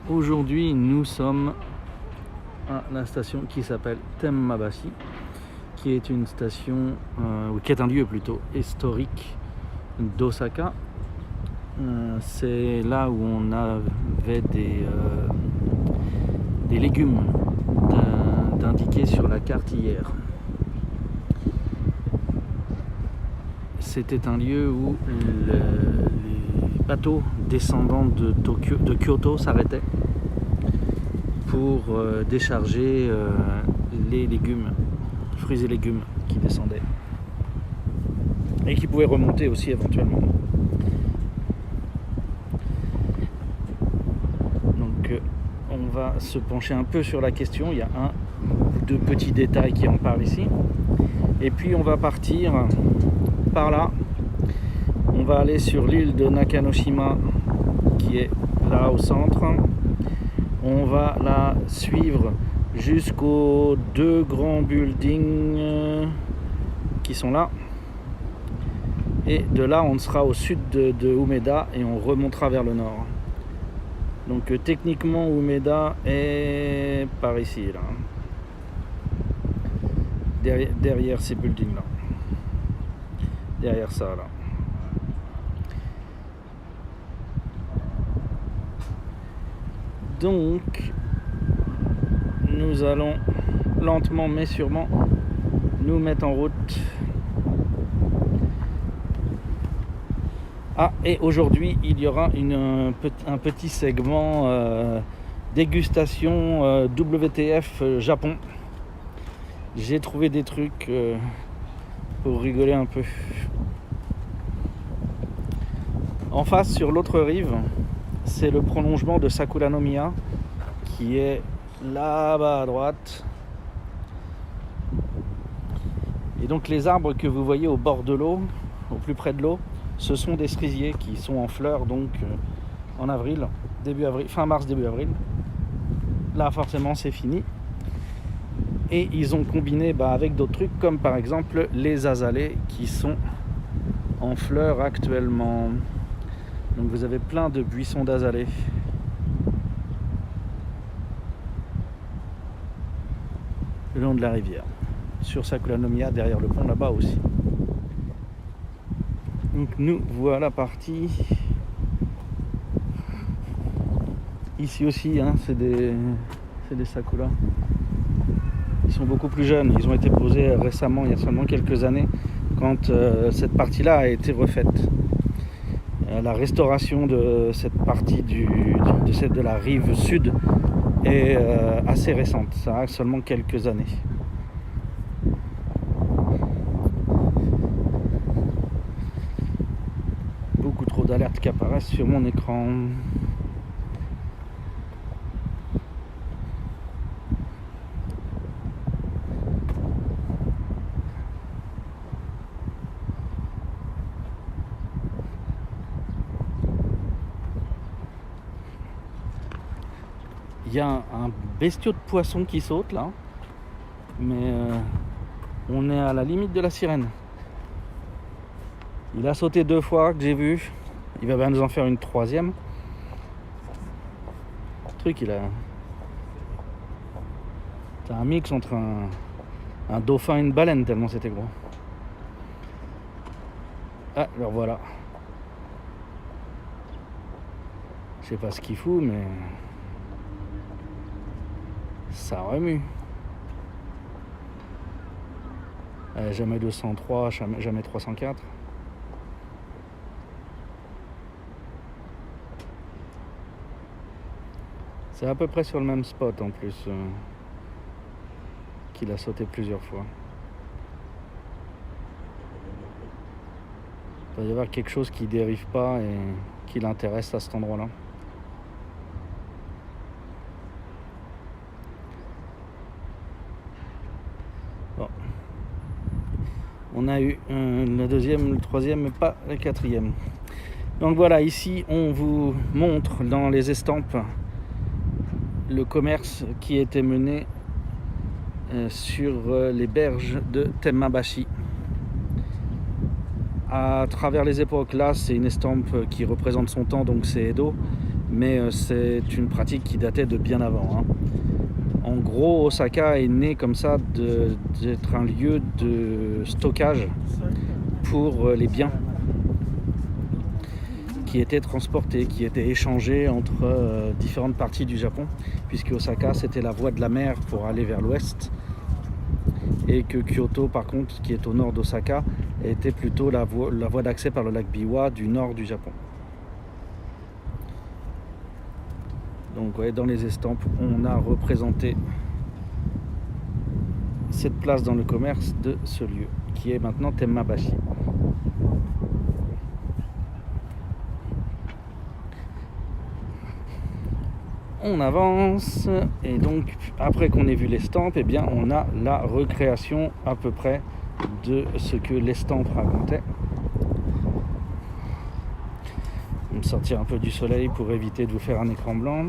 Aujourd'hui, nous sommes à la station qui s'appelle Temmabashi, qui est une station, ou qui est un lieu plutôt historique d'Osaka. C'est là où on avait des légumes d'indiquer sur la carte hier. C'était un lieu où les bateaux descendant de Kyoto s'arrêtaient pour décharger les légumes, fruits et légumes qui descendaient et qui pouvaient remonter aussi éventuellement. Donc on va se pencher un peu sur la question. Il y a un ou deux petits détails qui en parlent ici, et puis on va partir par là. On va aller sur l'île de Nakanoshima qui est là au centre. On va la suivre jusqu'aux deux grands buildings qui sont là. Et de là, on sera au sud de Umeda et on remontera vers le nord. Donc techniquement, Umeda est par ici, là. Derrière ces buildings-là. Derrière ça, là. Donc, nous allons lentement mais sûrement nous mettre en route. Ah, et aujourd'hui, il y aura un petit segment dégustation WTF Japon. J'ai trouvé des trucs pour rigoler un peu. En face, sur l'autre rive, c'est le prolongement de Sakura-no-Miya qui est là-bas à droite. Et donc les arbres que vous voyez au bord de l'eau, au plus près de l'eau, ce sont des cerisiers qui sont en fleurs donc en avril, début avril, fin mars, début avril. Là forcément c'est fini. Et ils ont combiné avec d'autres trucs comme par exemple les azalées qui sont en fleurs actuellement. Donc vous avez plein de buissons d'azalées. Le long de la rivière. Sur Sakura-no-Miya, derrière le pont là-bas aussi. Donc nous voilà partis. Ici aussi, c'est des sakura. Ils sont beaucoup plus jeunes. Ils ont été posés récemment, il y a seulement quelques années, quand cette partie-là a été refaite. La restauration de cette partie de la rive sud est assez récente. Ça a seulement quelques années. Beaucoup trop d'alertes qui apparaissent sur mon écran. Il y a un bestiau de poisson qui saute là, mais on est à la limite de la sirène. Il a sauté 2 fois que j'ai vu, il va bien nous en faire une 3e. Le truc, c'est un mix entre un dauphin et une baleine tellement c'était gros. Ah, alors voilà. Je sais pas ce qu'il fout, mais ça remue. Jamais 203, jamais 304. C'est à peu près sur le même spot en plus qu'il a sauté plusieurs fois. Il doit y avoir quelque chose qui dérive pas et qui l'intéresse à cet endroit-là. Bon. On a eu la 2e, le 3e, mais pas la 4e. Donc voilà, ici on vous montre dans les estampes le commerce qui était mené sur les berges de Temmabashi. À travers les époques, là c'est une estampe qui représente son temps, donc c'est Edo. mais c'est une pratique qui datait de bien avant. En gros, Osaka est né comme ça d'être un lieu de stockage pour les biens qui étaient transportés, qui étaient échangés entre différentes parties du Japon, puisque Osaka c'était la voie de la mer pour aller vers l'ouest, et que Kyoto par contre, qui est au nord d'Osaka, était plutôt la voie d'accès par le lac Biwa du nord du Japon. Donc ouais, dans les estampes, on a représenté cette place dans le commerce de ce lieu, qui est maintenant Temmabashi. On avance, et donc après qu'on ait vu l'estampe, eh bien on a la recréation à peu près de ce que l'estampe racontait. Je vais me sortir un peu du soleil pour éviter de vous faire un écran blanc.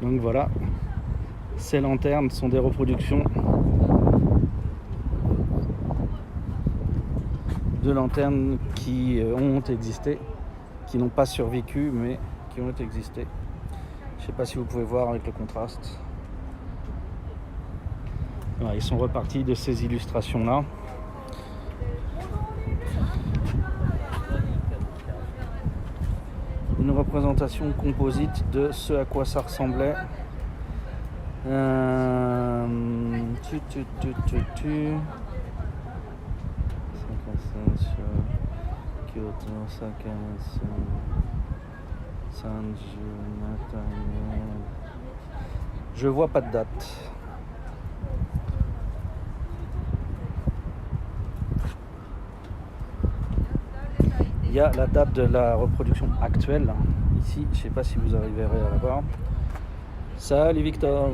Donc voilà, ces lanternes sont des reproductions de lanternes qui ont existé, qui n'ont pas survécu mais qui ont existé. Je ne sais pas si vous pouvez voir avec le contraste. Voilà, ils sont repartis de ces illustrations là. Une représentation composite de ce à quoi ça ressemblait. Kyoto, Osaka, Sanju, Natane. Je vois pas de date. Il y a la date de la reproduction actuelle. Ici, je ne sais pas si vous arriverez à la voir. Salut Victor.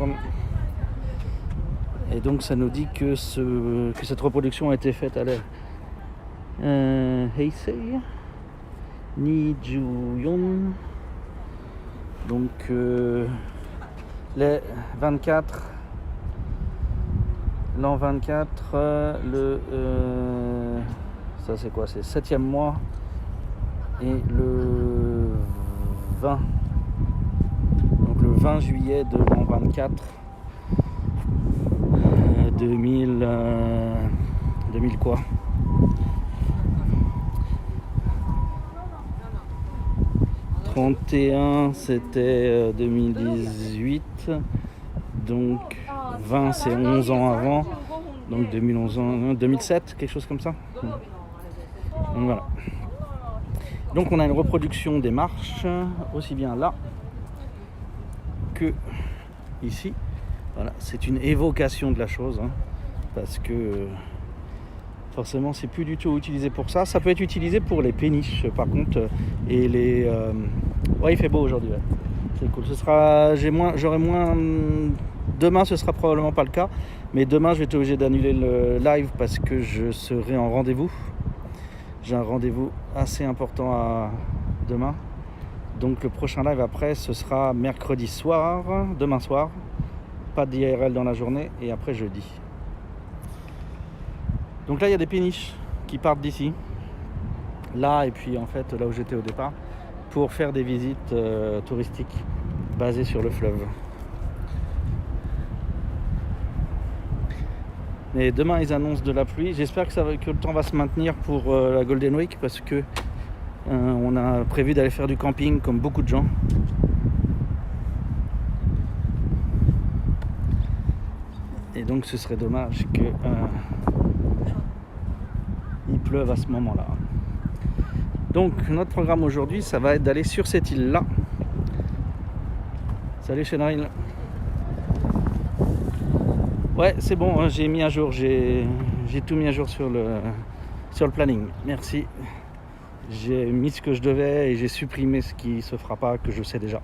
Et donc ça nous dit que cette reproduction a été faite à Heisei Nijuyon. Donc les 24, l'an 24, ça c'est quoi, c'est 7e mois, et le 20, donc le 20 juillet de l'an 24, 2000 quoi, c'était 2018, donc 20 c'est 11 ans avant, donc 2007, quelque chose comme ça. Donc voilà. Donc on a une reproduction des marches, aussi bien là que ici. Voilà, c'est une évocation de la chose, parce que forcément c'est plus du tout utilisé pour ça. Ça peut être utilisé pour les péniches par contre, et les... Ouais, il fait beau aujourd'hui, ouais. C'est cool. J'aurai moins... Demain ce sera probablement pas le cas, mais demain je vais être obligé d'annuler le live parce que je serai en rendez-vous. J'ai un rendez-vous assez important demain. Donc le prochain live après ce sera mercredi soir, demain soir. Pas d'IRL dans la journée, et après jeudi. Donc là il y a des péniches qui partent d'ici, là et puis en fait là où j'étais au départ, pour faire des visites touristiques basées sur le fleuve. Et demain ils annoncent de la pluie. J'espère que le temps va se maintenir pour la Golden Week, parce que on a prévu d'aller faire du camping comme beaucoup de gens. Et donc ce serait dommage que il pleuve à ce moment-là. Donc notre programme aujourd'hui, ça va être d'aller sur cette île-là. Salut Chenril. Ouais, c'est bon, j'ai mis à jour, j'ai tout mis à jour sur le planning. Merci. J'ai mis ce que je devais et j'ai supprimé ce qui se fera pas, que je sais déjà.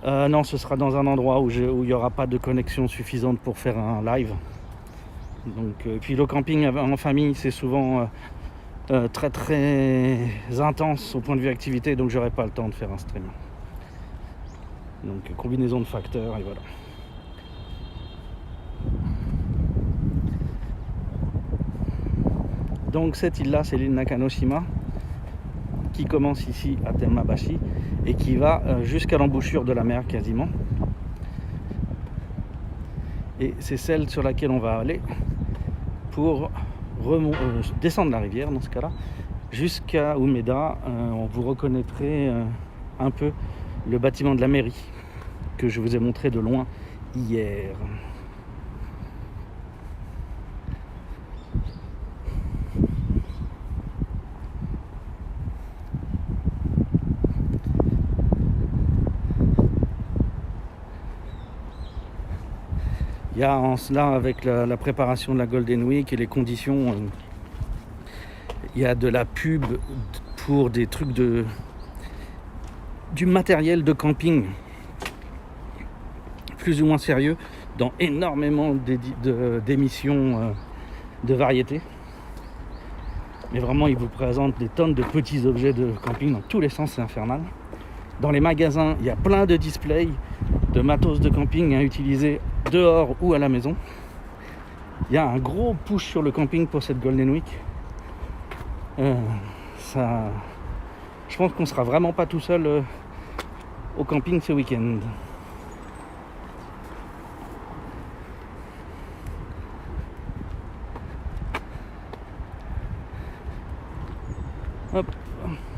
Non, ce sera dans un endroit où il n'y aura pas de connexion suffisante pour faire un live. Donc, puis le camping en famille, c'est souvent très très intense au point de vue activité, donc j'aurai pas le temps de faire un stream. Donc combinaison de facteurs et voilà. Donc cette île-là, c'est l'île Nakanoshima, qui commence ici à Tenmabashi et qui va jusqu'à l'embouchure de la mer quasiment. Et c'est celle sur laquelle on va aller pour descendre la rivière dans ce cas-là, jusqu'à Umeda. Vous reconnaîtrez un peu le bâtiment de la mairie que je vous ai montré de loin hier. Il y a en cela, avec la préparation de la Golden Week et les conditions, il y a de la pub pour des trucs du matériel de camping plus ou moins sérieux dans énormément d'émissions de variété. Mais vraiment, ils vous présentent des tonnes de petits objets de camping dans tous les sens, c'est infernal. Dans les magasins, il y a plein de displays de matos de camping à utiliser dehors ou à la maison. Il y a un gros push sur le camping pour cette Golden Week. Je pense qu'on sera vraiment pas tout seul au camping ce week-end. Hop,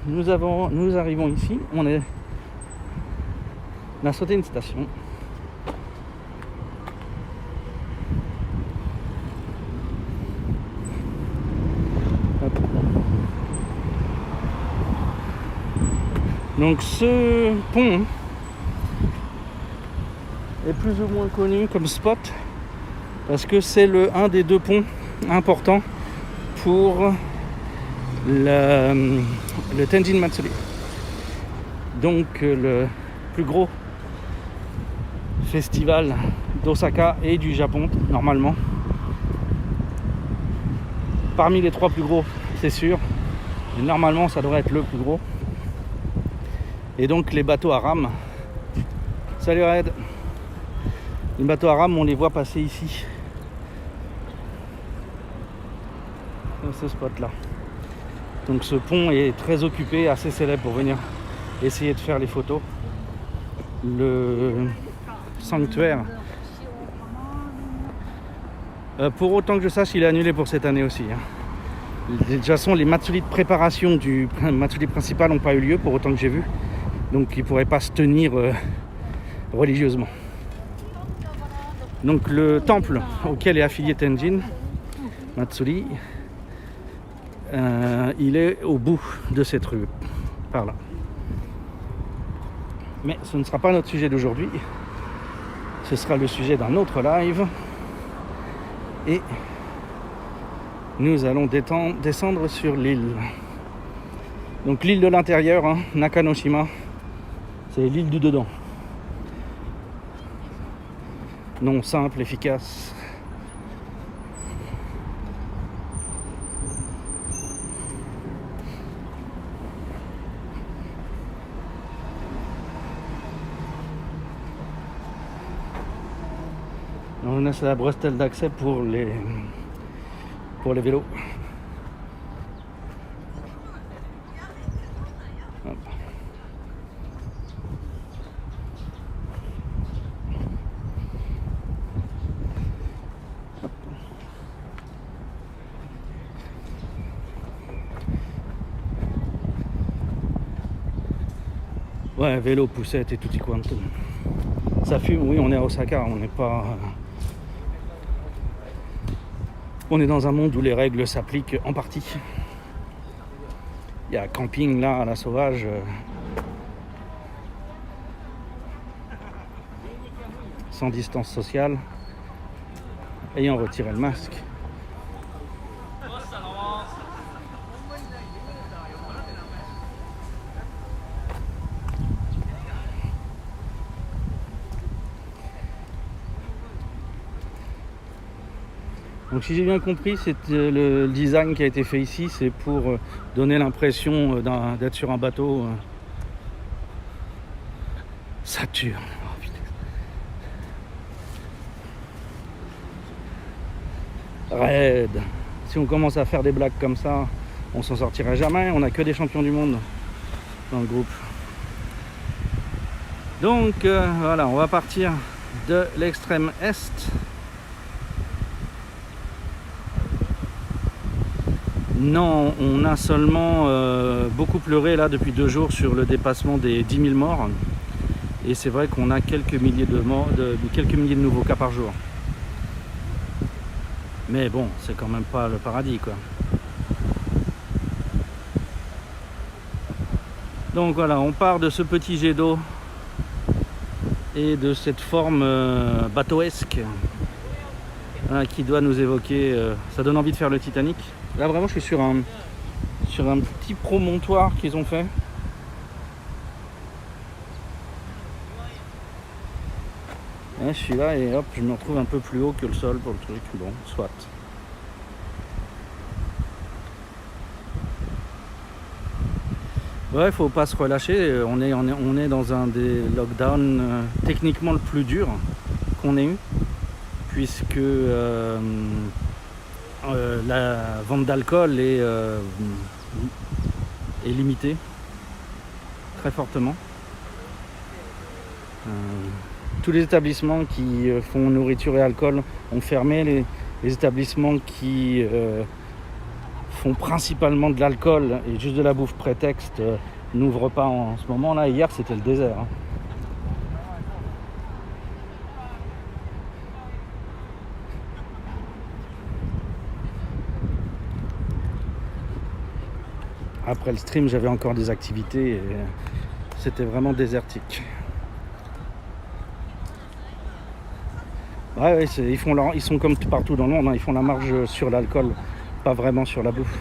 nous arrivons ici. On a sauté une station. Hop. Donc ce pont est plus ou moins connu comme spot parce que c'est un des deux ponts importants pour le Tenjin Matsuri, donc le plus gros festival d'Osaka et du Japon normalement. Parmi les 3 plus gros, c'est sûr, mais normalement ça devrait être le plus gros. Et donc les bateaux à rames, salut Red, les bateaux à rames on les voit passer ici, dans ce spot là. Donc ce pont est très occupé, assez célèbre pour venir essayer de faire les photos. Le sanctuaire, pour autant que je sache, il est annulé pour cette année aussi. De toute façon, les Matsuri de préparation du Matsuri principal n'ont pas eu lieu, pour autant que j'ai vu. Donc il ne pourrait pas se tenir religieusement. Donc le temple auquel est affilié Tenjin Matsuri, il est au bout de cette rue, par là. Mais ce ne sera pas notre sujet d'aujourd'hui. Ce sera le sujet d'un autre live. Et nous allons descendre sur l'île. Donc l'île de l'intérieur, Nakanoshima, c'est l'île du dedans. Nom simple, efficace. On a la bretelle d'accès pour les vélos. Hop. Hop. Ouais, vélo, poussette et tutti quantum. Ça fume, oui, on est à Osaka, on n'est pas... On est dans un monde où les règles s'appliquent en partie. Il y a camping là à la sauvage. Sans distance sociale. Ayant retiré le masque. Donc si j'ai bien compris, c'est le design qui a été fait ici, c'est pour donner l'impression d'être sur un bateau. Saturne. Oh, putain. Raide. Si on commence à faire des blagues comme ça, on s'en sortira jamais. On n'a que des champions du monde dans le groupe. Donc voilà, on va partir de l'extrême est. Non, on a seulement beaucoup pleuré là depuis 2 jours sur le dépassement des 10 000 morts. Et c'est vrai qu'on a quelques milliers de nouveaux cas par jour. Mais bon, c'est quand même pas le paradis, quoi. Donc voilà, on part de ce petit jet d'eau et de cette forme bateauesque qui doit nous évoquer. Ça donne envie de faire le Titanic. Là vraiment, je suis sur un petit promontoire qu'ils ont fait. Et je suis là et hop, je me retrouve un peu plus haut que le sol pour le truc. Bon, soit. Ouais, faut pas se relâcher. On est dans un des lockdowns techniquement le plus dur qu'on ait eu, puisque la vente d'alcool est limitée très fortement. Tous les établissements qui font nourriture et alcool ont fermé. Les établissements qui font principalement de l'alcool et juste de la bouffe prétexte n'ouvrent pas en ce moment. Là, hier, c'était le désert. Après le stream, j'avais encore des activités et c'était vraiment désertique. Ouais, ils sont comme partout dans le monde, hein, ils font la marge sur l'alcool, pas vraiment sur la bouffe.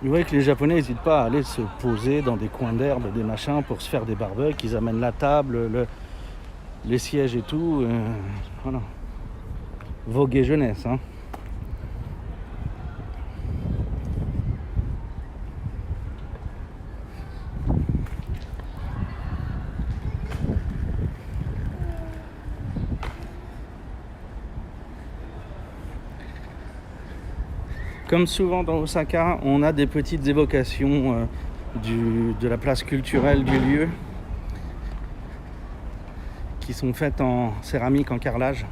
Vous voyez que les Japonais n'hésitent pas à aller se poser dans des coins d'herbe, des machins, pour se faire des barbecues. Ils amènent la table, les sièges et tout. Voilà. Vogue et jeunesse, hein. Comme souvent dans Osaka, on a des petites évocations de la place culturelle du lieu qui sont faites en céramique, en carrelage.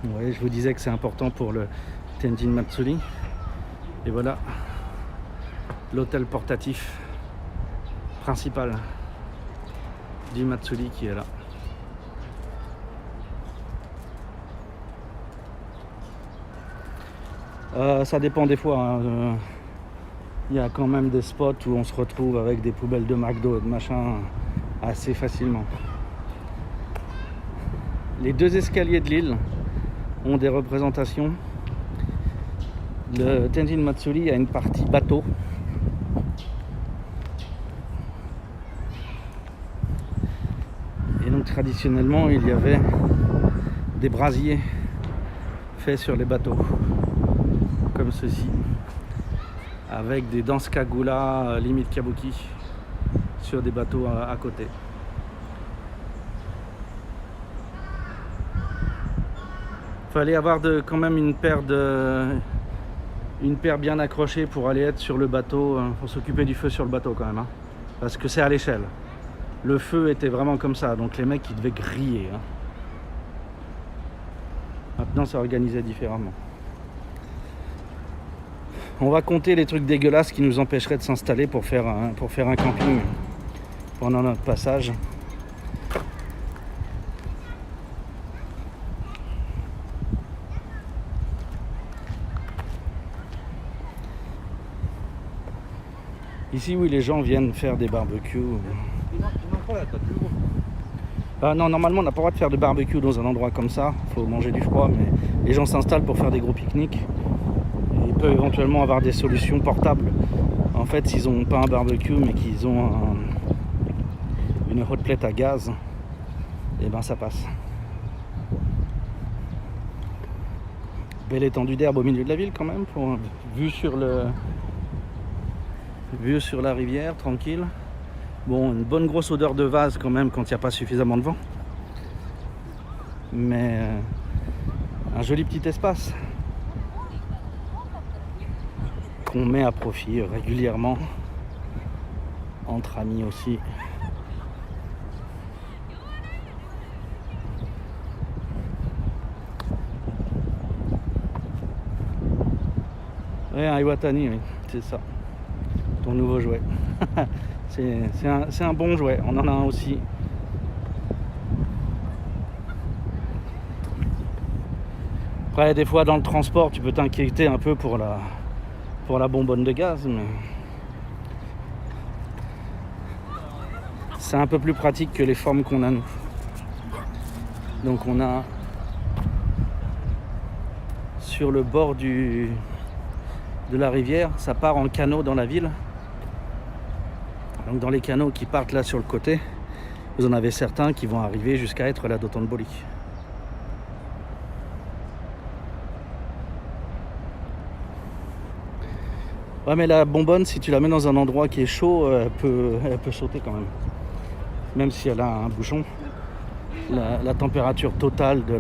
Ouais, je vous disais que c'est important pour le Tenjin Matsuri. Et voilà l'hôtel portatif principal du Matsuri qui est là. Ça dépend des fois, hein. Il y a quand même des spots où on se retrouve avec des poubelles de McDo et de machin assez facilement. Les 2 escaliers de l'île ont des représentations. Le Tenjin Matsuri a une partie bateau. Et donc traditionnellement, il y avait des brasiers faits sur les bateaux, comme ceci, avec des danses kagula limite kabuki sur des bateaux à côté. Fallait avoir quand même une paire bien accrochée pour aller être sur le bateau, pour s'occuper du feu sur le bateau quand même, hein, parce que c'est à l'échelle. Le feu était vraiment comme ça, donc les mecs ils devaient griller, hein. Maintenant c'est organisé différemment. On va compter les trucs dégueulasses qui nous empêcheraient de s'installer pour faire un camping pendant notre passage. Ici, oui, les gens viennent faire des barbecues. Non, normalement, on n'a pas le droit de faire de barbecue dans un endroit comme ça. Il faut manger du froid, mais les gens s'installent pour faire des gros pique-niques. Et ils peuvent éventuellement avoir des solutions portables. En fait, s'ils n'ont pas un barbecue, mais qu'ils ont une hot plate à gaz, et ben ça passe. Belle étendue d'herbe au milieu de la ville quand même, vue sur la rivière, tranquille. Bon, une bonne grosse odeur de vase quand même quand il n'y a pas suffisamment de vent. Mais un joli petit espace qu'on met à profit régulièrement entre amis aussi. Ouais, un Iwatani, oui, c'est ça. Ton nouveau jouet. c'est un bon jouet, on en a un aussi. Après, des fois dans le transport, tu peux t'inquiéter un peu pour la bonbonne de gaz, mais c'est un peu plus pratique que les formes qu'on a nous. Donc on a sur le bord de la rivière, ça part en canot dans la ville. Donc dans les canaux qui partent là sur le côté, vous en avez certains qui vont arriver jusqu'à être la Dotonbori. Ouais, mais la bonbonne, si tu la mets dans un endroit qui est chaud, elle peut sauter quand même. Même si elle a un bouchon, la température totale de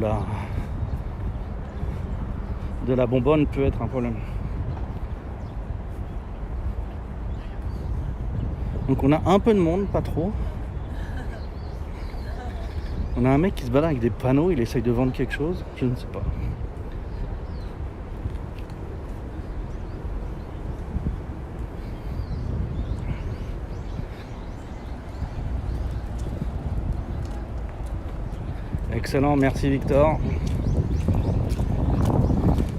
la bonbonne peut être un problème. Donc on a un peu de monde, pas trop. On a un mec qui se balade avec des panneaux, il essaye de vendre quelque chose, je ne sais pas. Excellent, merci Victor.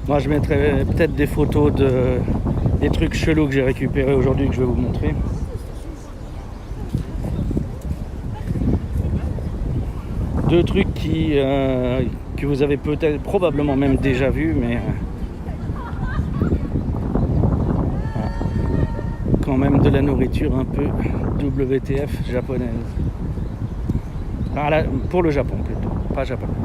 Moi je mettrai peut-être des photos des trucs chelous que j'ai récupérés aujourd'hui que je vais vous montrer. Deux trucs que vous avez peut-être probablement même déjà vu, mais quand même de la nourriture un peu WTF japonaise. Enfin, pour le Japon plutôt, pas japonaise.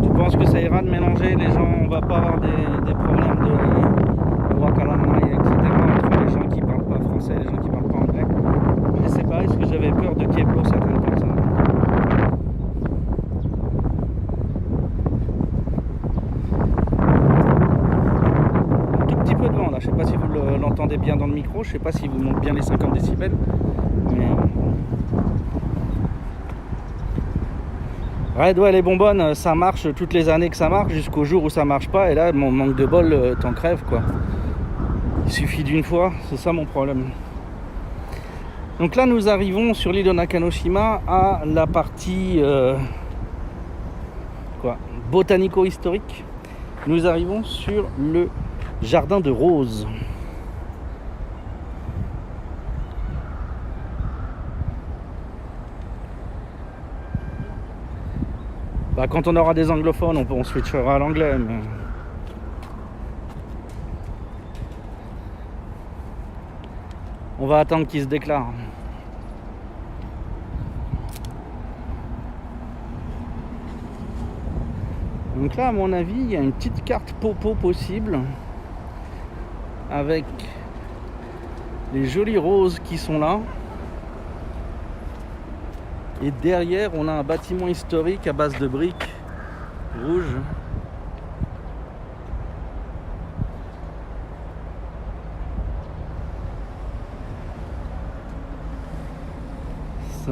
Tu penses que ça ira de mélanger les gens, on va pas avoir des problèmes de wakaranai, etc. entre les gens qui parlent pas français et les gens qui parlent pas anglais? Je sais pas, est-ce que j'avais peur de Keblo certaines personnes? Je sais pas si vous l'entendez bien dans le micro, je sais pas si vous montez bien les 50 décibels, mais ouais, les bonbonnes, ça marche toutes les années que ça marche, jusqu'au jour où ça marche pas, et là, mon manque de bol, t'en crèves quoi. Il suffit d'une fois, c'est ça mon problème. Donc là, nous arrivons sur l'île de Nakanoshima à la partie botanico-historique. Nous arrivons sur le jardin de roses. Bah, quand on aura des anglophones, on switchera à l'anglais. Mais... on va attendre qu'ils se déclarent. Donc là, à mon avis, il y a une petite carte popo possible avec les jolies roses qui sont là. Et derrière, on a un bâtiment historique à base de briques rouges. Ça...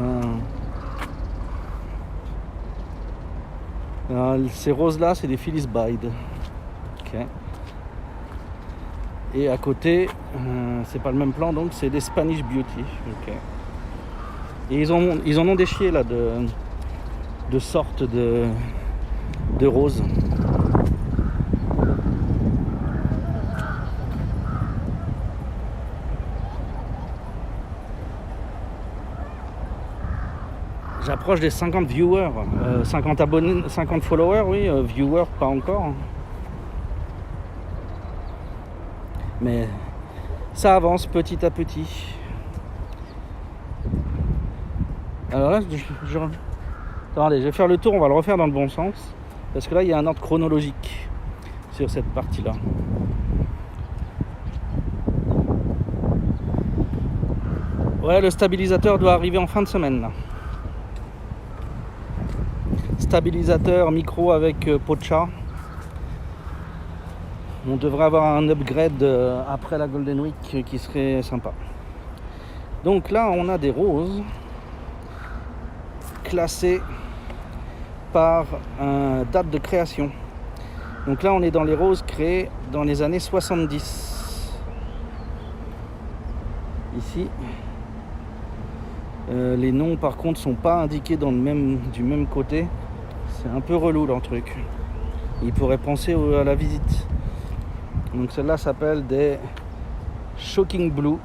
ces roses-là, c'est des Phyllis Bide. Okay. Et à côté, c'est pas le même plan, donc c'est des Spanish Beauty. Okay. Et ils en ont des chiés là de sortes de roses. J'approche des 50 viewers, 50 abonnés, 50 followers, oui, viewers pas encore. Mais ça avance petit à petit. Alors là, attendez, je vais faire le tour, on va le refaire dans le bon sens. Parce que là, il y a un ordre chronologique sur cette partie-là. Ouais, le stabilisateur doit arriver en fin de semaine, là. Stabilisateur micro avec pot de chat. On devrait avoir un upgrade après la Golden Week qui serait sympa. Donc là, on a des roses classées par date de création. Donc là, on est dans les roses créées dans les années 70. Ici. Les noms, par contre, sont pas indiqués du même côté. C'est un peu relou leur truc. Il pourrait penser à la visite. Donc celle-là s'appelle des Shocking Blue.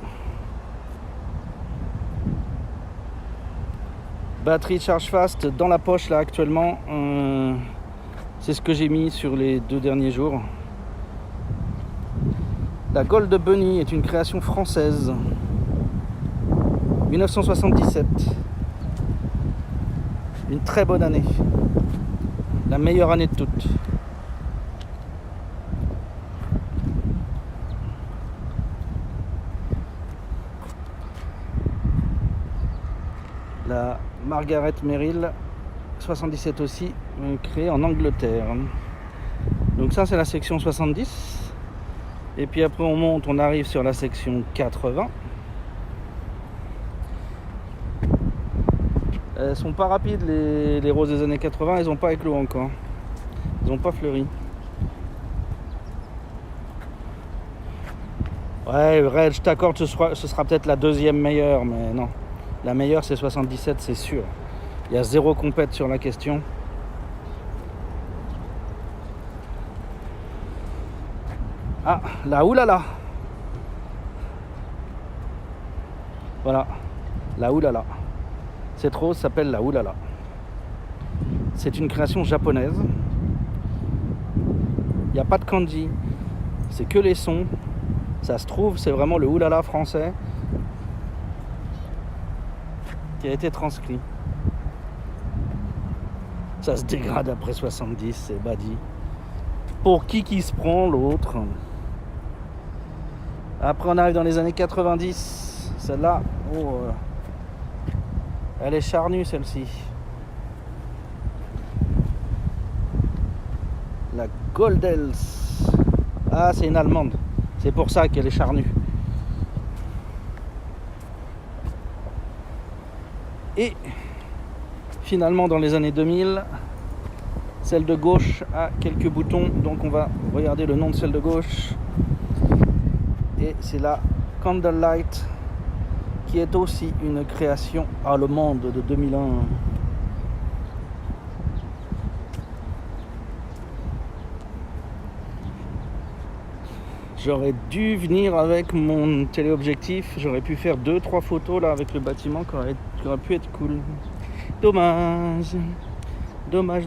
Batterie charge fast dans la poche là actuellement. C'est ce que j'ai mis sur les 2 derniers jours. La Gold Bunny est une création française. 1977. Une très bonne année. La meilleure année de toutes. La Margaret Merrill, 77 aussi, créée en Angleterre. Donc ça, c'est la section 70. Et puis après, on monte, on arrive sur la section 80. Elles sont pas rapides, les roses des années 80, elles n'ont pas éclos encore. Elles n'ont pas fleuri. Ouais, Red, je t'accorde, ce sera peut-être la deuxième meilleure, mais non. La meilleure, c'est 77, c'est sûr. Il y a 0 compète sur la question. Ah, la oulala. Voilà, la oulala. Cette rose s'appelle la oulala. C'est une création japonaise. Il n'y a pas de kanji. C'est que les sons. Ça se trouve, c'est vraiment le oulala français qui a été transcrit. Ça se dégrade après 70, c'est badi. Pour qui se prend l'autre? Après, on arrive dans les années 90. Celle-là, elle est charnue, celle-ci. La Goldels. Ah, c'est une allemande. C'est pour ça qu'elle est charnue. Et finalement, dans les années 2000, celle de gauche a quelques boutons. Donc on va regarder le nom de celle de gauche. Et c'est la Candlelight, qui est aussi une création allemande de 2001. J'aurais dû venir avec mon téléobjectif. J'aurais pu faire 2-3 photos là avec le bâtiment qui aurait pu être cool. Dommage. Dommage.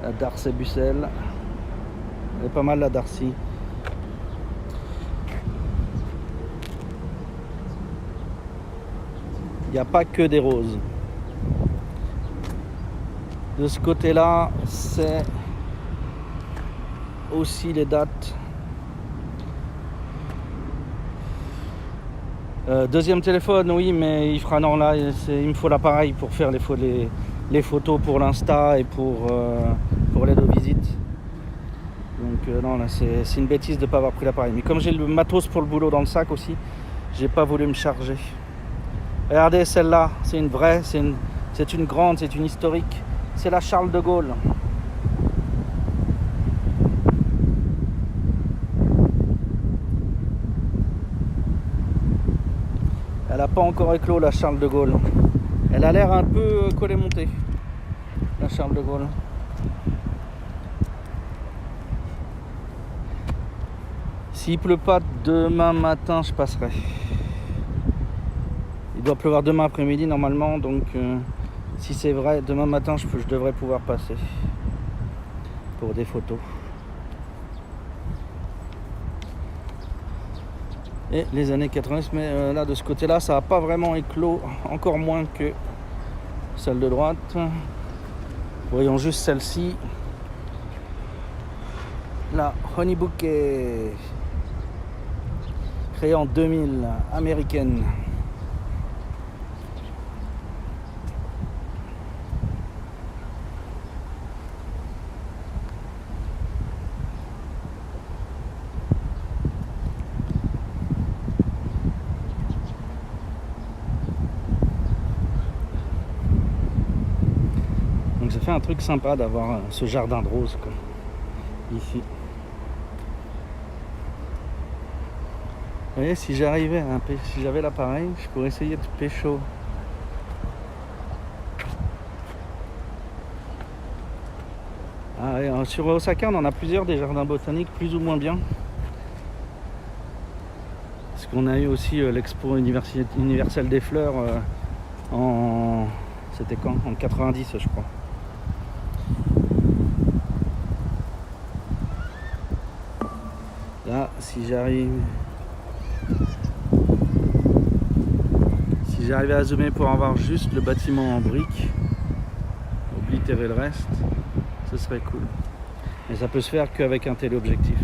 La Darcy Bussel. Elle est pas mal la Darcy. Il n'y a pas que des roses. De ce côté-là, c'est aussi les dates. Deuxième téléphone, oui, mais il fera non là. Il me faut l'appareil pour faire les photos pour l'Insta et pour l'aide aux visites. Donc non, là c'est une bêtise de ne pas avoir pris l'appareil. Mais comme j'ai le matos pour le boulot dans le sac aussi, j'ai pas voulu me charger. Regardez celle-là, c'est une vraie, c'est une grande, c'est une historique. C'est la Charles de Gaulle. Elle n'a pas encore éclos, la Charles de Gaulle. Elle a l'air un peu collée-montée, la Charles de S'il pleut pas demain matin, je passerai. Il doit pleuvoir demain après-midi normalement, donc si c'est vrai, demain matin je devrais pouvoir passer pour des photos. Et les années 90, mais là de ce côté-là, ça n'a pas vraiment éclos, encore moins que celle de droite. Voyons juste celle-ci. La Honey Bouquet, créée en 2000, américaine. Donc ça fait un truc sympa d'avoir ce jardin de roses quoi, ici. Vous voyez, si j'arrivais si j'avais l'appareil, je pourrais essayer de pécho. Ah, et sur Osaka, on en a plusieurs des jardins botaniques, plus ou moins bien. Parce qu'on a eu aussi l'expo universelle des fleurs c'était quand? En 90, je crois. Là, si j'arrivais à zoomer pour avoir juste le bâtiment en briques, oblitérer le reste, ce serait cool. Mais ça peut se faire qu'avec un téléobjectif.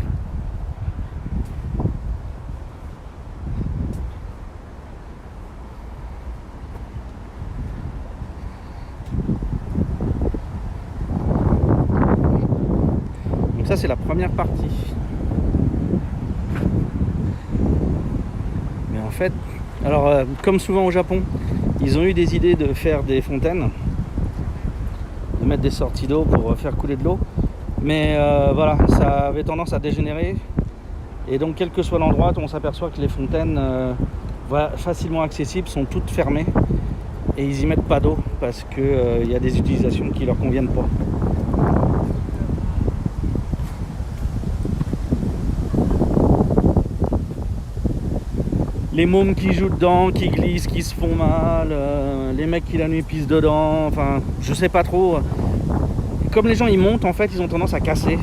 Donc ça c'est la première partie. Mais en fait, alors comme souvent au Japon, ils ont eu des idées de faire des fontaines, de mettre des sorties d'eau pour faire couler de l'eau. Mais voilà, ça avait tendance à dégénérer. Et donc quel que soit l'endroit, on s'aperçoit que les fontaines facilement accessibles sont toutes fermées. Et ils y mettent pas d'eau parce qu'il y a des utilisations qui leur conviennent pas. Les mômes qui jouent dedans, qui glissent, qui se font mal, les mecs qui la nuit pissent dedans, enfin je sais pas trop. Comme les gens y montent, en fait ils ont tendance à casser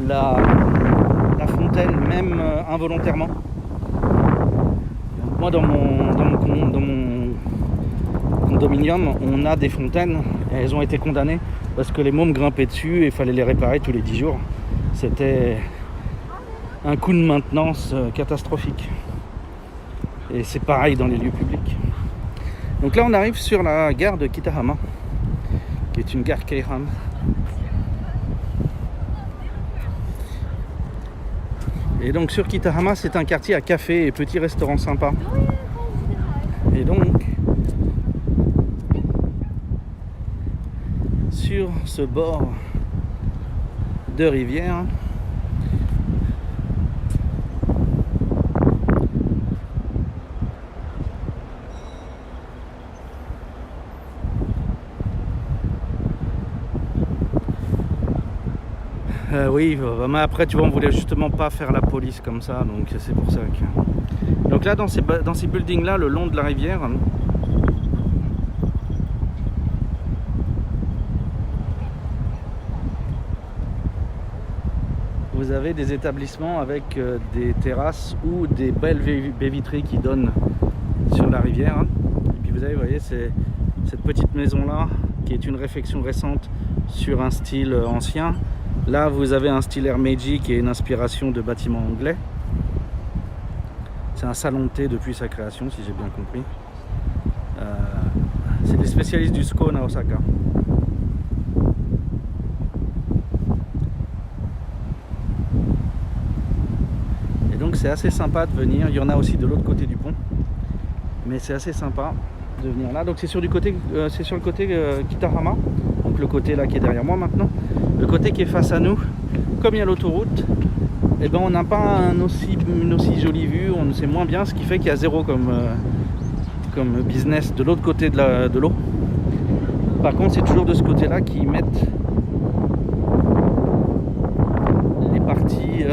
la fontaine, même involontairement. Moi dans mon condominium, on a des fontaines, et elles ont été condamnées parce que les mômes grimpaient dessus et il fallait les réparer tous les 10 jours. C'était un coût de maintenance catastrophique. Et c'est pareil dans les lieux publics. Donc là on arrive sur la gare de Kitahama, qui est une gare Keihan. Et donc sur Kitahama, c'est un quartier à café et petits restaurants sympas. Et donc sur ce bord de rivière, oui, mais après tu vois, on voulait justement pas faire la police comme ça, donc c'est pour ça que... Donc là, dans ces buildings là, le long de la rivière, vous avez des établissements avec des terrasses ou des belles baies vitrées qui donnent sur la rivière. Et puis vous avez, vous voyez, c'est cette petite maison là qui est une réfection récente sur un style ancien. Là vous avez un style air Meiji qui est une inspiration de bâtiments anglais. C'est un salon de thé depuis sa création, si j'ai bien compris. C'est des spécialistes du scone à Osaka. Et donc c'est assez sympa de venir. Il y en a aussi de l'autre côté du pont, mais c'est assez sympa de venir là. Donc c'est sur le côté Kitahama, donc le côté là qui est derrière moi maintenant. Le côté qui est face à nous, comme il y a l'autoroute, et ben on n'a pas une aussi jolie vue, on sait moins bien, ce qui fait qu'il y a zéro comme business de l'autre côté de l'eau. Par contre, c'est toujours de ce côté-là qu'ils mettent les parties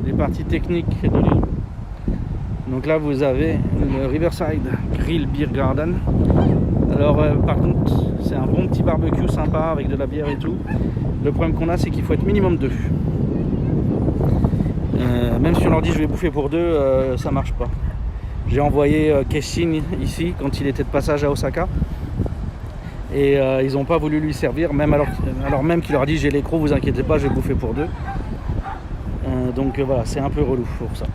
les parties techniques de l'île. Donc là vous avez le Riverside Grill Beer Garden. Alors par contre c'est un bon petit barbecue sympa avec de la bière et tout. Le problème qu'on a c'est qu'il faut être minimum 2. Même si on leur dit je vais bouffer pour 2, ça marche pas. J'ai envoyé Keshin ici quand il était de passage à Osaka. Et ils n'ont pas voulu lui servir, même alors même qu'il leur a dit j'ai les crocs, vous inquiétez pas, je vais bouffer pour 2. Donc voilà, c'est un peu relou pour ça.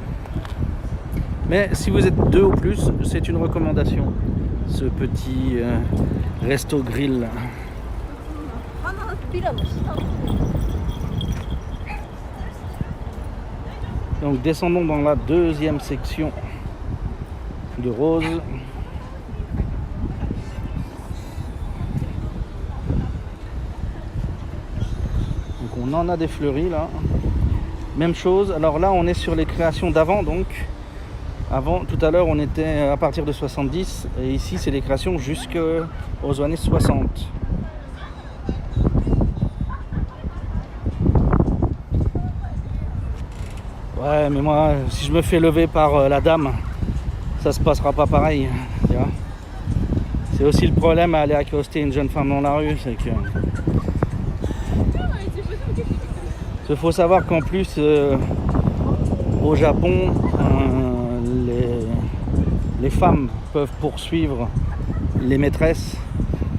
Mais si vous êtes 2 ou plus, c'est une recommandation, ce petit resto grill. Donc descendons dans la deuxième section de Rose. On en a des fleuris là. Même chose. Alors là, on est sur les créations d'avant. Donc, avant, tout à l'heure, on était à partir de 70. Et ici, c'est les créations jusqu'aux années 60. Ouais, mais moi, si je me fais lever par la dame, ça se passera pas pareil. Tu vois, c'est aussi le problème à aller accoster une jeune femme dans la rue. C'est que. Il faut savoir qu'en plus, au Japon, les femmes peuvent poursuivre les maîtresses.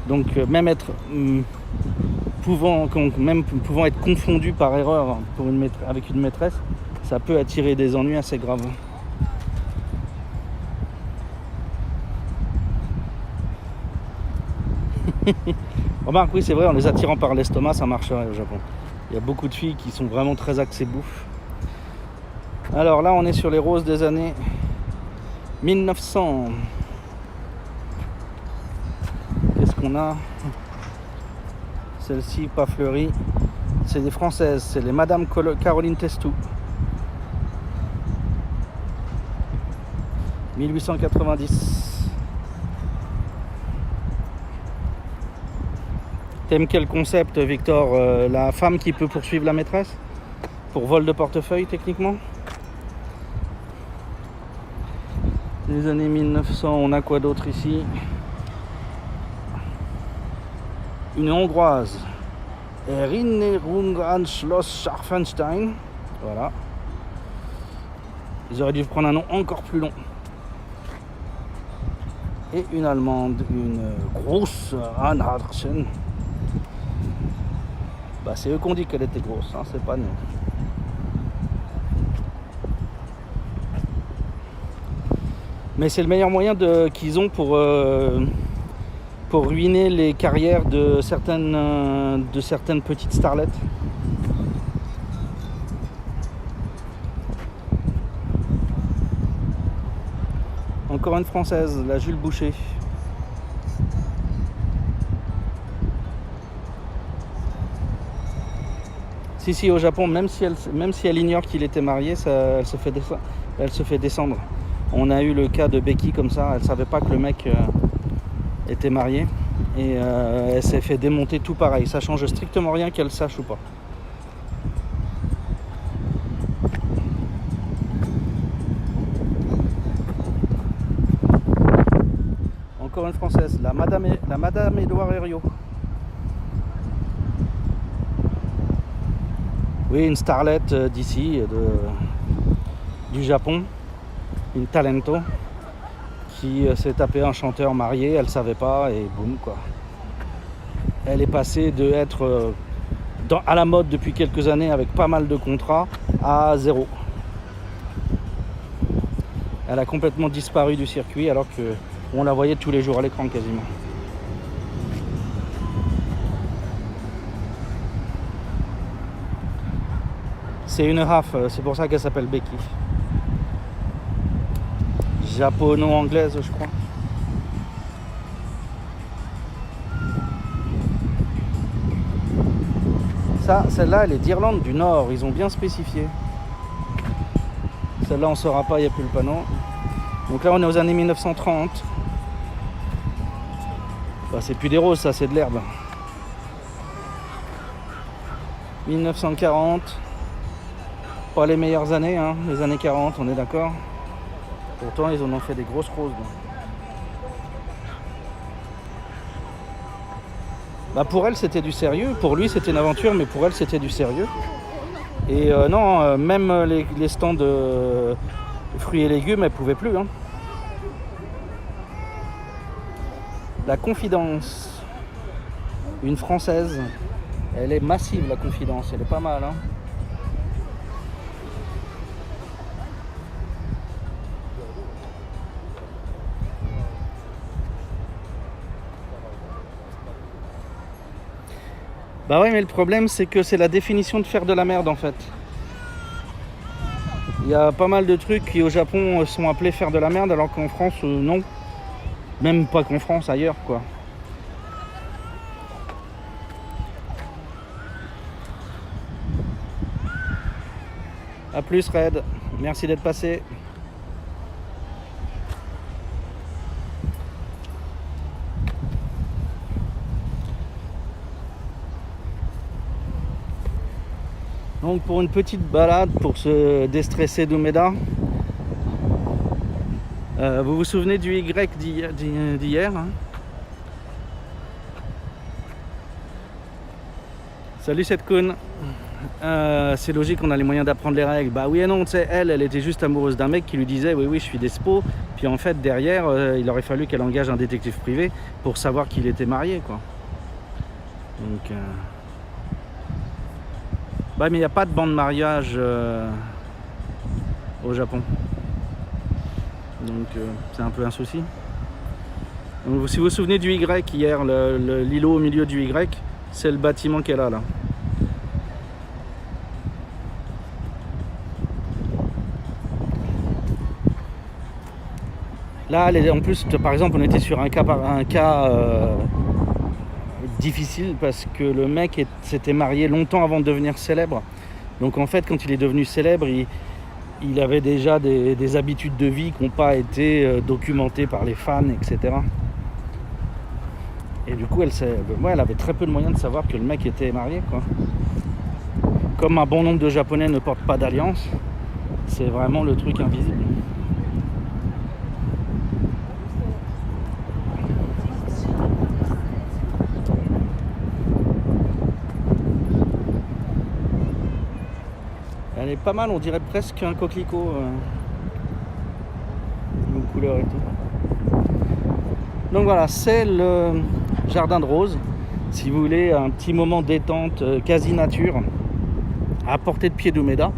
Donc même pouvant être confondues par erreur avec une maîtresse, ça peut attirer des ennuis assez graves. Remarque, oui, c'est vrai, en les attirant par l'estomac, ça marcherait au Japon. Il y a beaucoup de filles qui sont vraiment très axées bouffe. Alors là, on est sur les roses des années 1900. Qu'est-ce qu'on a? Celle-ci, pas fleurie. C'est des françaises. C'est les Madame Caroline Testou. 1890. T'aimes quel concept, Victor? La femme qui peut poursuivre la maîtresse pour vol de portefeuille, techniquement? Les années 1900, on a quoi d'autre ici? Une hongroise. Erinnerung an Schloss Scharfenstein. Voilà. Ils auraient dû prendre un nom encore plus long. Et une allemande, une grosse Anharchen. Bah, c'est eux qu'on dit qu'elle était grosse, hein, c'est pas nous. Mais c'est le meilleur moyen qu'ils ont pour ruiner les carrières de certaines petites starlettes. Encore une française, la Jules Boucher. Si, au Japon, même si elle ignore qu'il était marié, elle se fait descendre. On a eu le cas de Becky comme ça, elle savait pas que le mec était marié. Et elle s'est fait démonter tout pareil. Ça change strictement rien qu'elle sache ou pas. Encore une française, la Madame Édouard Herriot. Oui, une starlette d'ici, du Japon, une talento, qui s'est tapé un chanteur marié, elle savait pas et boum quoi. Elle est passée de être à la mode depuis quelques années avec pas mal de contrats à 0. Elle a complètement disparu du circuit alors qu'on la voyait tous les jours à l'écran quasiment. C'est une half, c'est pour ça qu'elle s'appelle Becky. Japono-anglaise, je crois. Celle-là, elle est d'Irlande du Nord, ils ont bien spécifié. Celle-là, on ne saura pas, il n'y a plus le panneau. Donc là, on est aux années 1930. Bah, c'est plus des roses, ça, c'est de l'herbe. 1940. Pas les meilleures années, hein, les années 40, on est d'accord. Pourtant, ils en ont fait des grosses roses. Bah pour elle, c'était du sérieux. Pour lui, c'était une aventure, mais pour elle, c'était du sérieux. Et non, même les stands de fruits et légumes, elle ne pouvait plus. Hein. La Confidence, une Française. Elle est massive, la Confidence. Elle est pas mal. Hein. Bah ouais, mais le problème, c'est que c'est la définition de faire de la merde, en fait. Il y a pas mal de trucs qui, au Japon, sont appelés faire de la merde, alors qu'en France, non. Même pas qu'en France, ailleurs, quoi. A plus, Red. Merci d'être passé. Donc pour une petite balade, pour se déstresser d'Umeda, vous vous souvenez du Y d'hier hein? Salut Setkoun. C'est logique, on a les moyens d'apprendre les règles. Bah oui et non, tu sais, elle était juste amoureuse d'un mec qui lui disait oui je suis despo. Puis en fait derrière, il aurait fallu qu'elle engage un détective privé pour savoir qu'il était marié quoi. Donc bah mais il n'y a pas de banc de mariage au Japon. Donc c'est un peu un souci. Donc, si vous vous souvenez du Y hier, l'îlot au milieu du Y, c'est le bâtiment qu'elle a là. Là, en plus, par exemple, on était sur un cas difficile parce que le mec s'était marié longtemps avant de devenir célèbre. Donc en fait, quand il est devenu célèbre, il avait déjà des habitudes de vie qui n'ont pas été documentées par les fans, etc. Et du coup, elle avait très peu de moyens de savoir que le mec était marié, quoi. Comme un bon nombre de Japonais ne portent pas d'alliance, c'est vraiment le truc invisible. Elle est pas mal, on dirait presque un coquelicot. Une couleur et tout. Donc voilà, c'est le jardin de roses. Si vous voulez un petit moment détente, quasi nature, à portée de pied d'Umeda,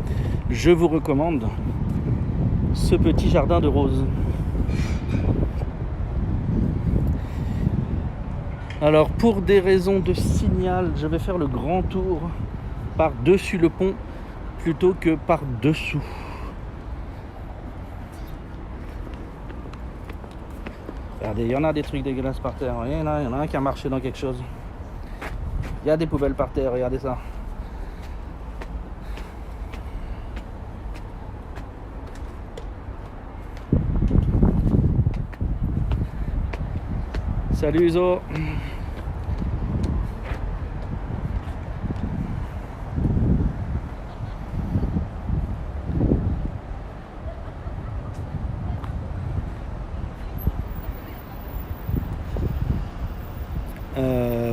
je vous recommande ce petit jardin de roses. Alors pour des raisons de signal, je vais faire le grand tour par-dessus le pont plutôt que par-dessous. Regardez, il y en a des trucs dégueulasses par terre. Il y en a un qui a marché dans quelque chose. Il y a des poubelles par terre, regardez ça. Salut Uzo.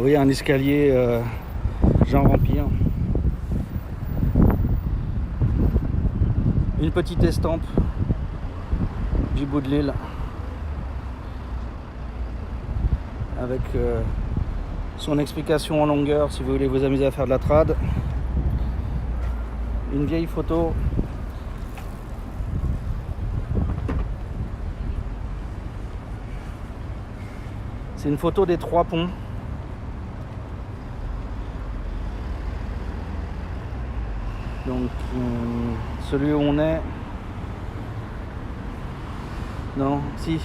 Oui, un escalier genre empire. Une petite estampe du bout de l'île avec son explication en longueur si vous voulez vous amuser à faire de la trad. Une vieille photo. C'est une photo des 3 ponts. Donc celui où on est. Non, si.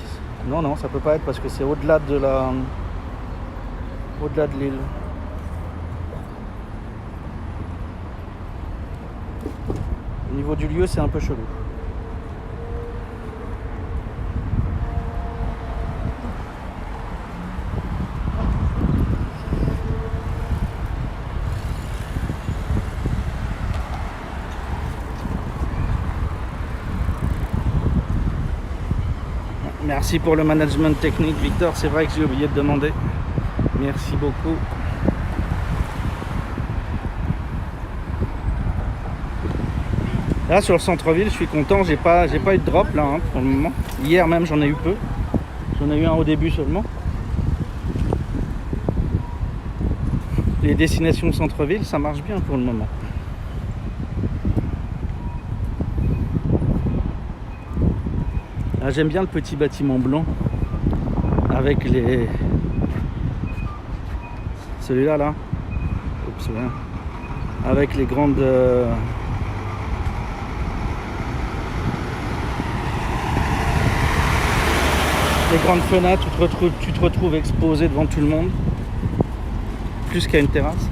Non, ça peut pas être parce que c'est au-delà de l'île. Au niveau du lieu, c'est un peu chelou. Merci pour le management technique, Victor. C'est vrai que j'ai oublié de demander. Merci beaucoup. Là, sur le centre-ville, je suis content. J'ai pas eu de drop là pour le moment. Hier même, j'en ai eu peu. J'en ai eu un au début seulement. Les destinations centre-ville, ça marche bien pour le moment. Ah, j'aime bien le petit bâtiment blanc avec les... Celui-là, là. Oups, ouais. Avec les grandes... Les grandes fenêtres, tu te retrouves exposé devant tout le monde. Plus qu'à une terrasse.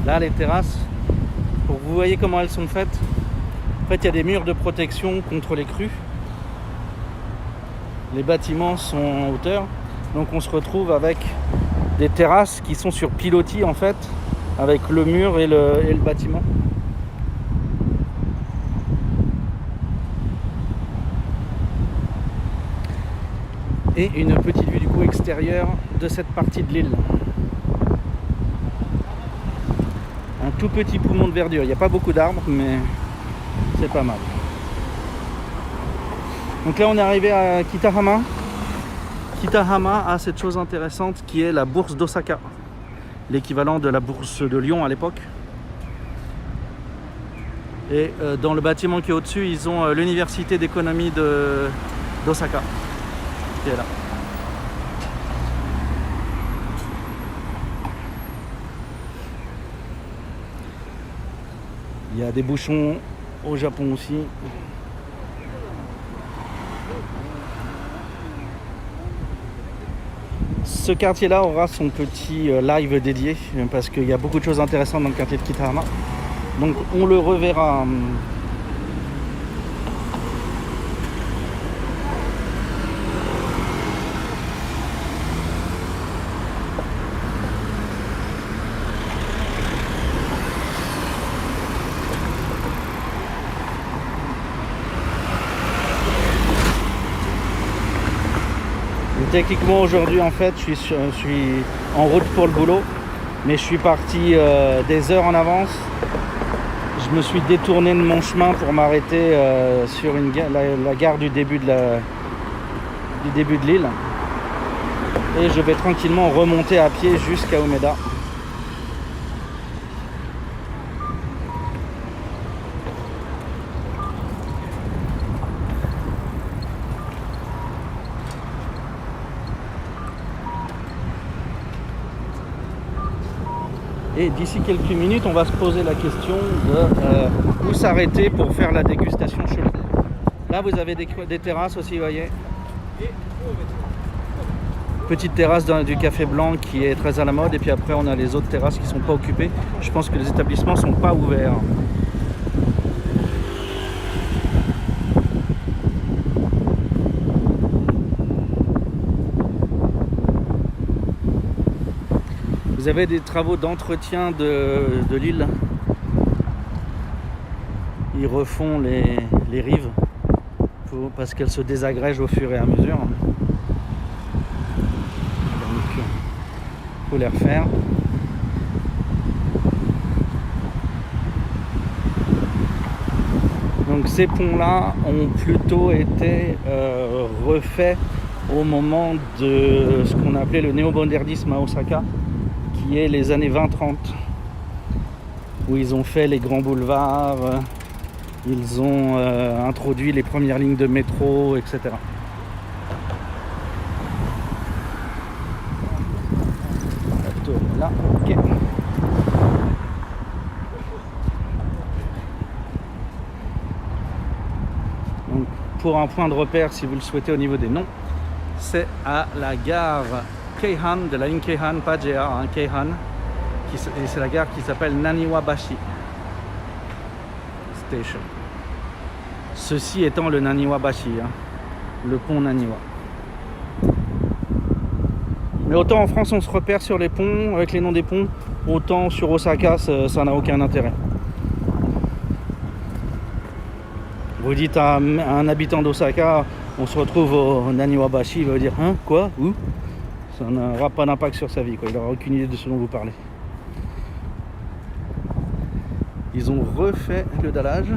Là, les terrasses, vous voyez comment elles sont faites. En fait, il y a des murs de protection contre les crues. Les bâtiments sont en hauteur. Donc on se retrouve avec des terrasses qui sont sur pilotis en fait, avec le mur et le bâtiment. Et une petite vue du coup extérieure de cette partie de l'île. Un tout petit poumon de verdure. Il n'y a pas beaucoup d'arbres, mais c'est pas mal. Donc là, on est arrivé à Kitahama. Kitahama a cette chose intéressante qui est la bourse d'Osaka, l'équivalent de la bourse de Lyon à l'époque. Et dans le bâtiment qui est au-dessus, ils ont l'université d'économie d'Osaka qui est là. Il y a des bouchons au Japon aussi. Ce quartier-là aura son petit live dédié parce qu'il y a beaucoup de choses intéressantes dans le quartier de Kitahama. Donc on le reverra. Techniquement aujourd'hui en fait je suis en route pour le boulot, mais je suis parti des heures en avance. Je me suis détourné de mon chemin pour m'arrêter sur la gare du début de l'île, et je vais tranquillement remonter à pied jusqu'à Umeda. Et d'ici quelques minutes, on va se poser la question de où s'arrêter pour faire la dégustation chelou. Là, vous avez des terrasses aussi, vous voyez. Petite terrasse du Café Blanc qui est très à la mode. Et puis après, on a les autres terrasses qui ne sont pas occupées. Je pense que les établissements ne sont pas ouverts. Vous avez des travaux d'entretien de l'île. Ils refont les rives parce qu'elles se désagrègent au fur et à mesure. Donc il faut les refaire. Donc ces ponts-là ont plutôt été refaits au moment de ce qu'on appelait le néo-modernisme à Osaka, qui est les années 20-30, où ils ont fait les grands boulevards, ils ont introduit les premières lignes de métro, etc. Là, ok. Donc, pour un point de repère, si vous le souhaitez au niveau des noms, c'est à la gare Keihan, de la ligne Keihan, pas JR, hein, Keihan, c'est la gare qui s'appelle Naniwabashi Station. Ceci étant le Naniwabashi, hein, le pont Naniwa. Mais autant en France on se repère sur les ponts avec les noms des ponts, autant sur Osaka ça n'a aucun intérêt. Vous dites à un habitant d'Osaka, on se retrouve au Naniwabashi, il va dire hein, quoi, où? Ça n'aura pas d'impact sur sa vie, quoi. Il n'aura aucune idée de ce dont vous parlez. Ils ont refait le dallage.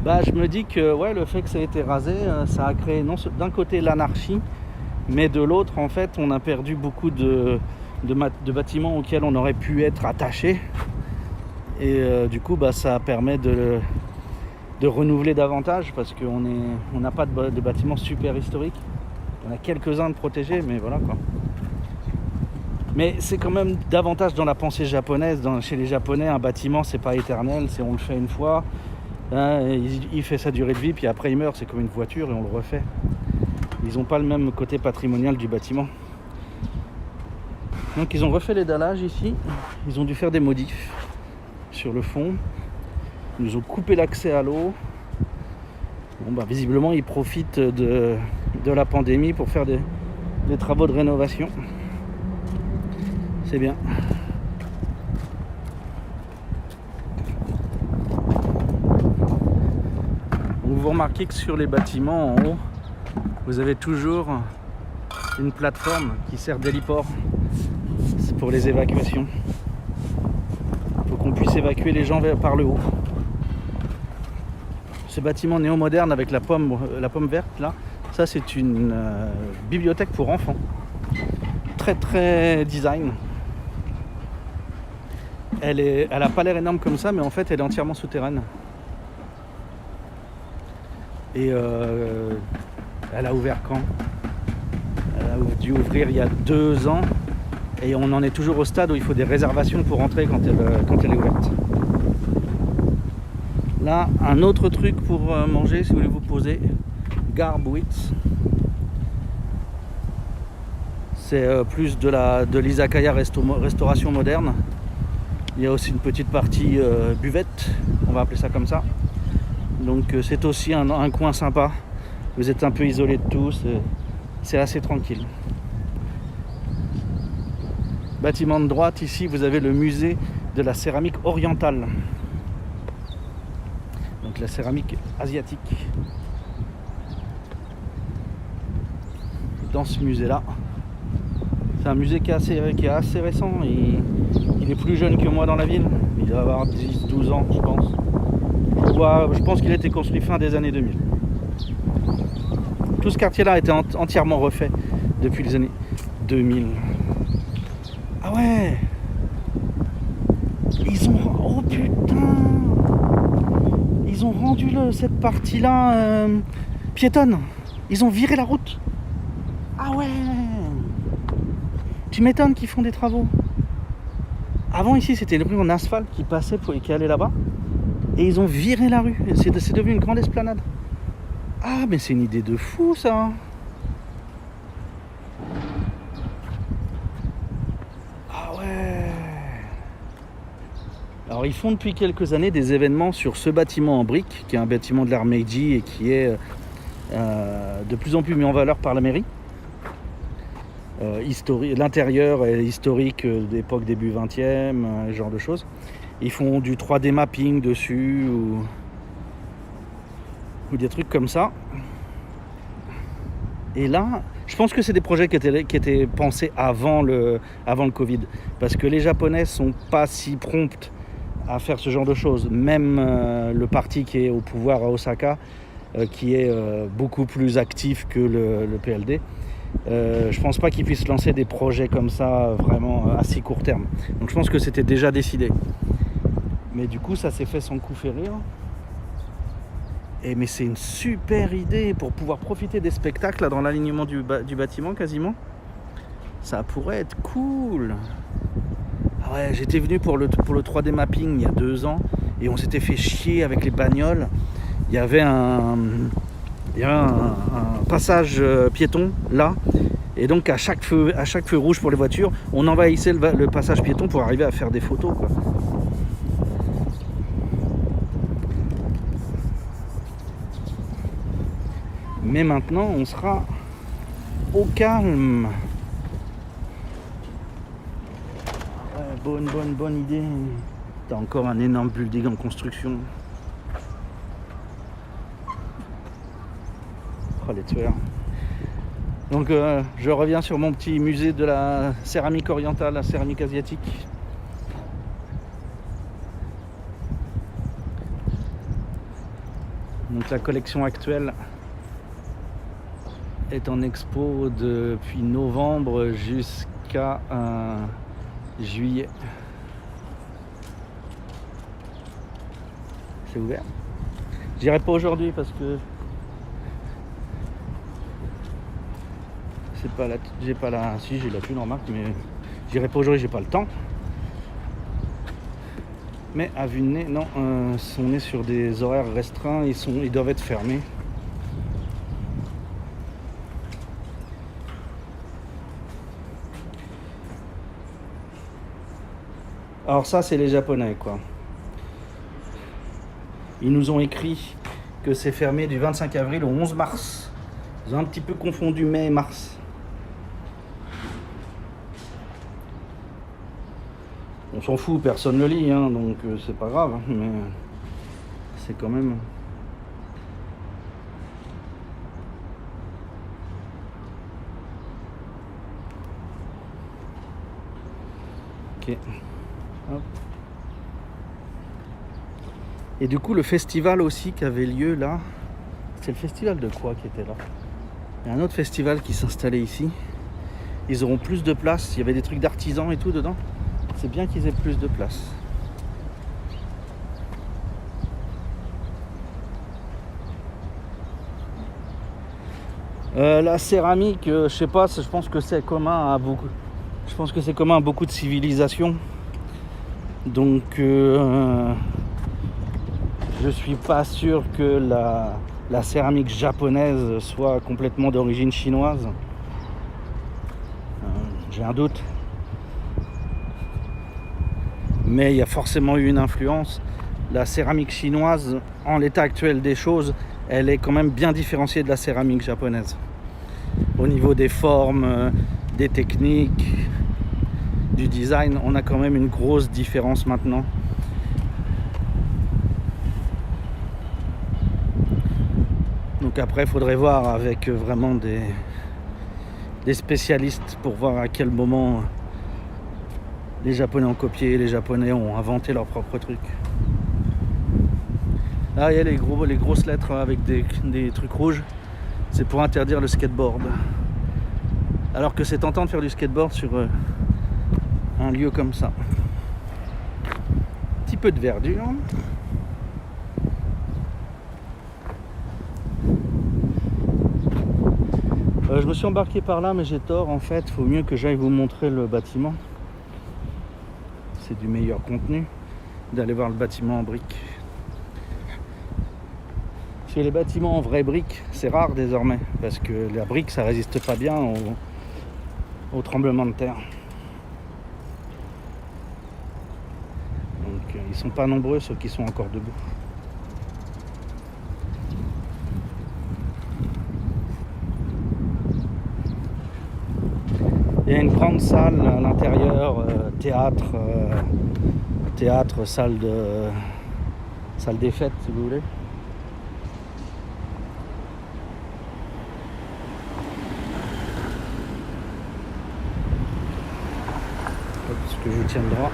Bah, je me dis que ouais, le fait que ça ait été rasé, ça a créé non d'un côté l'anarchie, mais de l'autre, en fait, on a perdu beaucoup de bâtiments auxquels on aurait pu être attaché. Et du coup, bah, ça permet de renouveler davantage parce qu'on n'a pas de bâtiments super historiques. On a quelques-uns de protégés, mais voilà quoi. Mais c'est quand même davantage dans la pensée japonaise. Chez les Japonais, un bâtiment, c'est pas éternel, on le fait une fois. Hein, il fait sa durée de vie, puis après il meurt, c'est comme une voiture et on le refait. Ils n'ont pas le même côté patrimonial du bâtiment. Donc ils ont refait les dallages ici, ils ont dû faire des modifs sur le fond. Ils nous ont coupé l'accès à l'eau. Bon, bah, visiblement ils profitent de la pandémie pour faire des travaux de rénovation. C'est bien. Vous remarquez que sur les bâtiments en haut, vous avez toujours une plateforme qui sert d'héliport. C'est pour les évacuations. Il faut qu'on puisse évacuer les gens par le haut. Ce bâtiment néo-moderne avec la pomme verte là, ça c'est une bibliothèque pour enfants. Très très design. Elle a pas l'air énorme comme ça, mais en fait elle est entièrement souterraine. Et elle a ouvert quand? Elle a dû ouvrir il y a 2 ans. Et on en est toujours au stade où il faut des réservations pour entrer quand elle est ouverte. Là, un autre truc pour manger, si vous voulez vous poser. Garbwitz. C'est plus de l'izakaya restauration moderne. Il y a aussi une petite partie buvette, on va appeler ça comme ça. Donc c'est aussi un coin sympa. Vous êtes un peu isolé de tout, c'est assez tranquille. Bâtiment de droite, ici vous avez le musée de la céramique orientale. Donc la céramique asiatique. Dans ce musée-là, c'est un musée qui est assez récent. Il est plus jeune que moi dans la ville. Il doit avoir 10-12 ans, je pense. Je pense qu'il a été construit fin des années 2000. Tout ce quartier-là a été entièrement refait depuis les années 2000. Ah ouais! Oh putain! Ils ont rendu cette partie-là piétonne. Ils ont viré la route. Ah ouais! Tu m'étonnes qu'ils font des travaux. Avant ici c'était une rue en asphalte qui passait et qui allait là-bas. Et ils ont viré la rue. C'est devenu une grande esplanade. Ah mais c'est une idée de fou ça. Ah ouais. Alors ils font depuis quelques années des événements sur ce bâtiment en briques, qui est un bâtiment de l'art Meiji et qui est de plus en plus mis en valeur par la mairie. L'intérieur est historique d'époque début 20e, ce genre de choses. Ils font du 3D mapping dessus ou des trucs comme ça. Et là, je pense que c'est des projets qui étaient pensés avant le Covid. Parce que les Japonais sont pas si prompts à faire ce genre de choses. Même le parti qui est au pouvoir à Osaka, qui est beaucoup plus actif que le PLD, je pense pas qu'ils puissent lancer des projets comme ça vraiment à si court terme. Donc je pense que c'était déjà décidé. Mais du coup ça s'est fait sans coup férir. Mais c'est une super idée pour pouvoir profiter des spectacles là, dans l'alignement du bâtiment quasiment. Ça pourrait être cool. Ah ouais, j'étais venu pour le 3D mapping il y a 2 ans et on s'était fait chier avec les bagnoles. Il y avait un passage piéton là, et donc à chaque feu rouge pour les voitures, on envahissait le passage piéton pour arriver à faire des photos quoi. Mais maintenant on sera au calme. Ouais, bonne idée. T'as encore un énorme building en construction. Oh les tueurs. Donc je reviens sur mon petit musée de la céramique orientale, la céramique asiatique. Donc la collection actuelle est en expo depuis novembre jusqu'à juillet. C'est ouvert. J'irai pas aujourd'hui parce que c'est pas la, j'ai pas la, si j'ai la thune en remarque, mais j'irai pas aujourd'hui, j'ai pas le temps. Mais à vue de nez, non, on est sur des horaires restreints, ils doivent être fermés. Alors ça, c'est les Japonais, quoi. Ils nous ont écrit que c'est fermé du 25 avril au 11 mars. Ils ont un petit peu confondu mai et mars. On s'en fout, personne ne lit, hein, donc c'est pas grave, hein, mais c'est quand même... Ok. Hop. Et du coup, le festival aussi qui avait lieu là, c'est le festival de quoi qui était là? Il y a un autre festival qui s'installait ici. Ils auront plus de place, il y avait des trucs d'artisans et tout dedans. C'est bien qu'ils aient plus de place. La céramique, je sais pas, je pense que c'est commun à beaucoup. Je pense que c'est commun à beaucoup de civilisations. Donc je suis pas sûr que la céramique japonaise soit complètement d'origine chinoise. J'ai un doute. Mais il y a forcément eu une influence. La céramique chinoise, en l'état actuel des choses, elle est quand même bien différenciée de la céramique japonaise. Au niveau des formes, des techniques, du design, on a quand même une grosse différence maintenant. Donc après, il faudrait voir avec vraiment des spécialistes pour voir à quel moment les Japonais ont copié, les Japonais ont inventé leur propre truc. Là, il y a les grosses lettres avec des trucs rouges. C'est pour interdire le skateboard. Alors que c'est tentant de faire du skateboard sur un lieu comme ça. Un petit peu de verdure. Je me suis embarqué par là, mais j'ai tort. En fait, il faut mieux que j'aille vous montrer le bâtiment. C'est du meilleur contenu d'aller voir le bâtiment en briques. Parce que les bâtiments en vraie brique, c'est rare désormais, parce que la brique, ça résiste pas bien au tremblement de terre. Donc ils sont pas nombreux ceux qui sont encore debout. Il y a une grande salle à l'intérieur, théâtre, salle des fêtes si vous voulez. Parce que je tiens droit.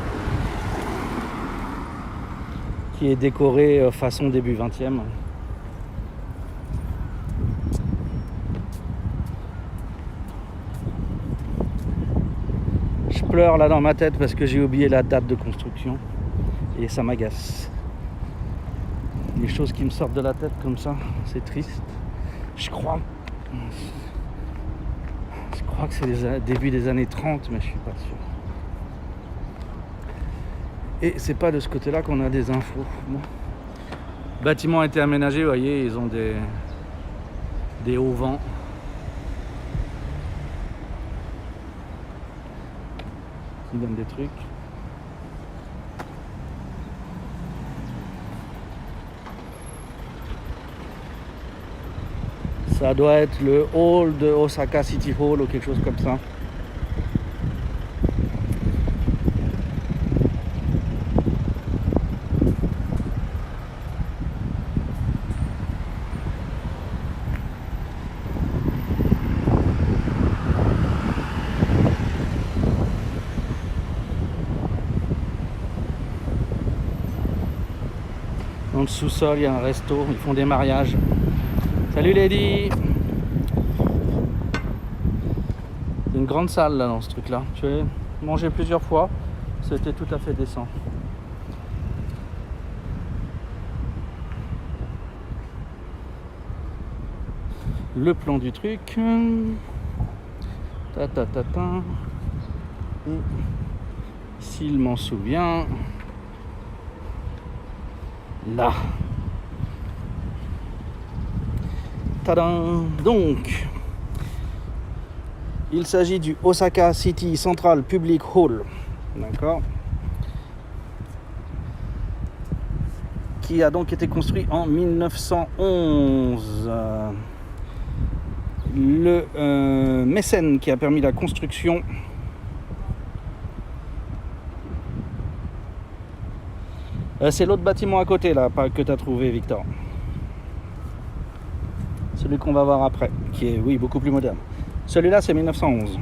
Qui est décoré façon début 20e. Je pleure là dans ma tête parce que j'ai oublié la date de construction et ça m'agace. Les choses qui me sortent de la tête comme ça, c'est triste. Je crois que c'est le début des années 30, mais je suis pas sûr. Et c'est pas de ce côté-là qu'on a des infos. Bon. Le bâtiment a été aménagé, vous voyez, ils ont des hauts vents. Ils donnent des trucs. Ça doit être le hall de Osaka City Hall ou quelque chose comme ça. Dans le sous-sol, il y a un resto, ils font des mariages. Salut Lady! C'est une grande salle là dans ce truc là. Je vais manger plusieurs fois, c'était tout à fait décent. Le plan du truc. Ta ta ta ta. Et s'il m'en souvient. Là. Tadam! Donc, il s'agit du Osaka City Central Public Hall, d'accord, qui a donc été construit en 1911. Le mécène qui a permis la construction c'est l'autre bâtiment à côté là que tu as trouvé, Victor. Celui qu'on va voir après, qui est, oui, beaucoup plus moderne. Celui-là, c'est 1911.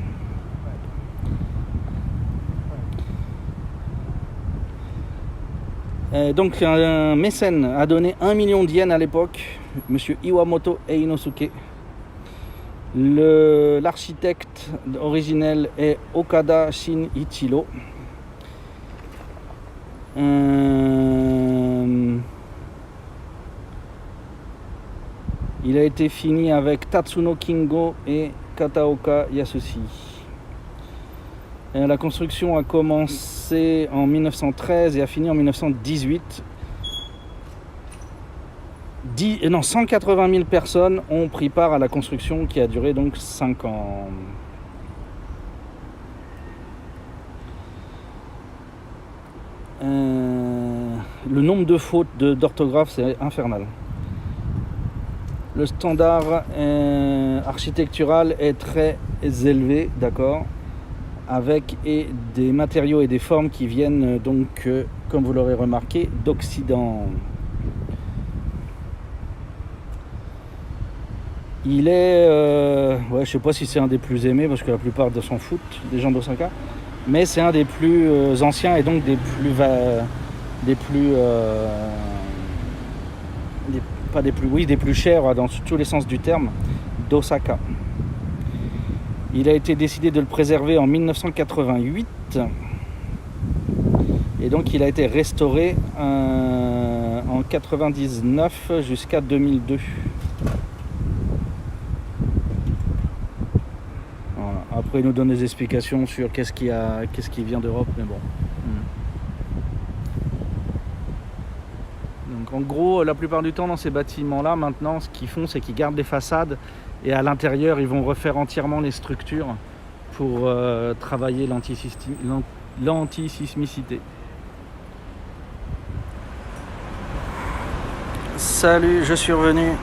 Donc, un mécène a donné 1 million de yens à l'époque, monsieur Iwamoto Einosuke. L'architecte originel est Okada Shinichiro. Il a été fini avec Tatsuno Kingo et Kataoka Yasushi. La construction a commencé en 1913 et a fini en 1918. 180 000 personnes ont pris part à la construction qui a duré donc 5 ans. Le nombre de fautes d'orthographe, c'est infernal. Le standard architectural est très élevé, d'accord, avec des matériaux et des formes qui viennent donc, comme vous l'aurez remarqué, d'Occident. Il est, je sais pas si c'est un des plus aimés parce que la plupart s'en foutent des gens d'Osaka, mais c'est un des plus anciens et donc des plus chers dans tous les sens du terme d'Osaka. Il a été décidé de le préserver en 1988 et donc il a été restauré en 99 jusqu'à 2002. Voilà. Après il nous donne des explications sur qu'est-ce qui vient d'Europe, mais bon. Donc en gros, la plupart du temps dans ces bâtiments-là, maintenant, ce qu'ils font, c'est qu'ils gardent les façades et à l'intérieur, ils vont refaire entièrement les structures pour travailler l'antisismicité. Salut, je suis revenu.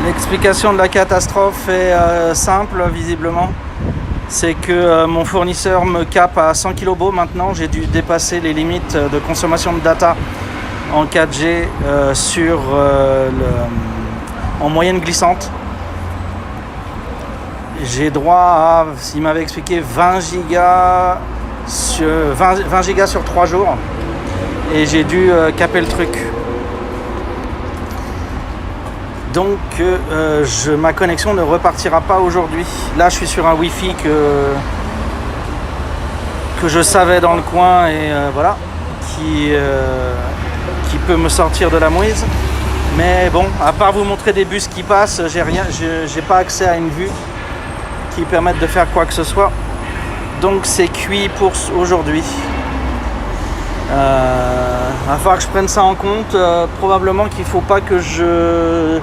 L'explication de la catastrophe est simple, visiblement. C'est que mon fournisseur me capte à 100 kB maintenant. J'ai dû dépasser les limites de consommation de data en 4G en moyenne glissante. J'ai droit à, il m'avait expliqué, 20 gigas sur 3 jours. Et j'ai dû caper le truc. Donc ma connexion ne repartira pas aujourd'hui. Là je suis sur un Wi-Fi que je savais dans le coin et voilà, qui peut me sortir de la mouise. Mais bon, à part vous montrer des bus qui passent, j'ai pas accès à une vue qui permette de faire quoi que ce soit. Donc c'est cuit pour aujourd'hui. Va falloir que je prenne ça en compte. Probablement qu'il faut pas que je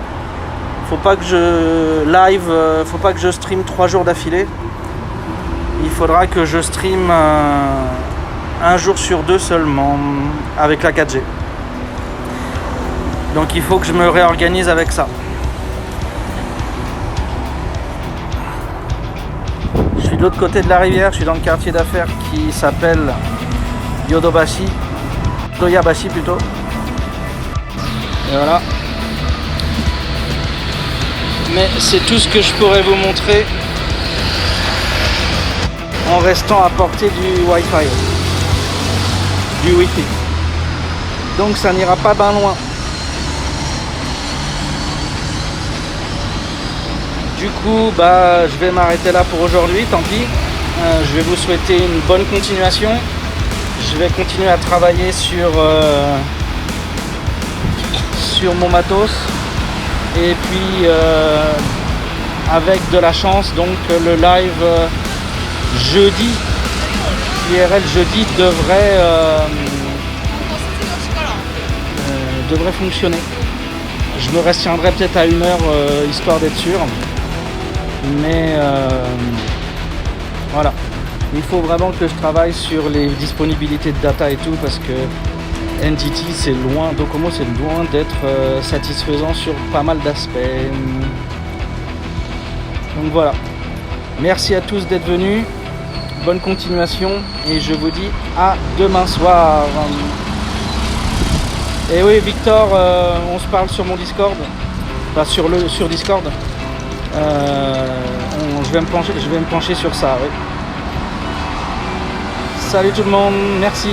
live, faut pas que je stream 3 jours d'affilée. Il faudra que je stream un jour sur 2 seulement avec la 4G. Donc il faut que je me réorganise avec ça. Je suis de l'autre côté de la rivière, je suis dans le quartier d'affaires qui s'appelle Yodobashi plutôt. Et voilà. Mais c'est tout ce que je pourrais vous montrer en restant à portée du Wi-Fi, du Wi-Fi. Donc ça n'ira pas bien loin. Du coup, je vais m'arrêter là pour aujourd'hui, tant pis. Je vais vous souhaiter une bonne continuation. Je vais continuer à travailler sur mon matos. Et puis, avec de la chance, donc le live jeudi, IRL jeudi devrait fonctionner. Je me restreindrai peut-être à 1 heure, histoire d'être sûr. Mais voilà, il faut vraiment que je travaille sur les disponibilités de data et tout, parce que NTT c'est loin, Docomo c'est loin d'être satisfaisant sur pas mal d'aspects. Donc voilà, merci à tous d'être venus, bonne continuation et je vous dis à demain soir. Et oui Victor, on se parle sur mon Discord, sur Discord. Je vais me pencher sur ça, oui. Salut tout le monde, merci.